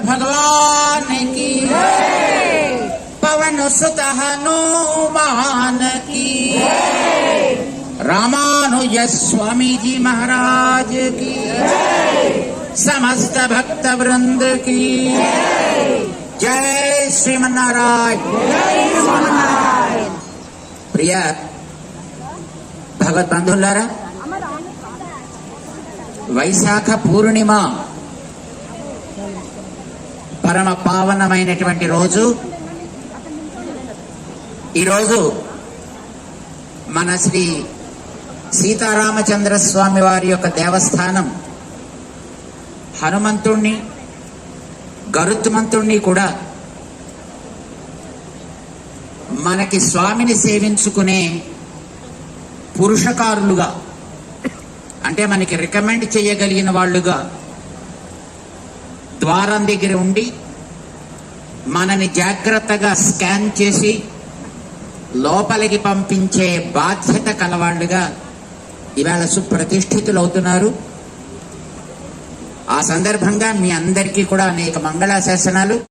भगवान की पवन सुत हनुमान की रामानुज स्वामी जी महाराज की समस्त भक्त वृंद की जय श्रीमन्नारायण। प्रिय भगवत बंधुलारा, వైశాఖ పూర్ణిమ పరమ పావనమైనటువంటి రోజు. ఈరోజు మన శ్రీ సీతారామచంద్ర స్వామి వారి యొక్క దేవస్థానం హనుమంతుణ్ణి గరుత్మంతుణ్ణి కూడా మనకి స్వామిని సేవించుకునే పురుషకారులుగా, అంటే మనకి రికమెండ్ చేయగలిగిన వాళ్ళుగా ద్వారం దగ్గర ఉండి మనని జాగ్రత్తగా స్కాన్ చేసి లోపలికి పంపించే బాధ్యత కలవాళ్లుగా ఇవాళ సుప్రతిష్ఠితులు అవుతున్నారు. ఆ సందర్భంగా మీ అందరికీ కూడా అనేక మంగళాశాసనాలు.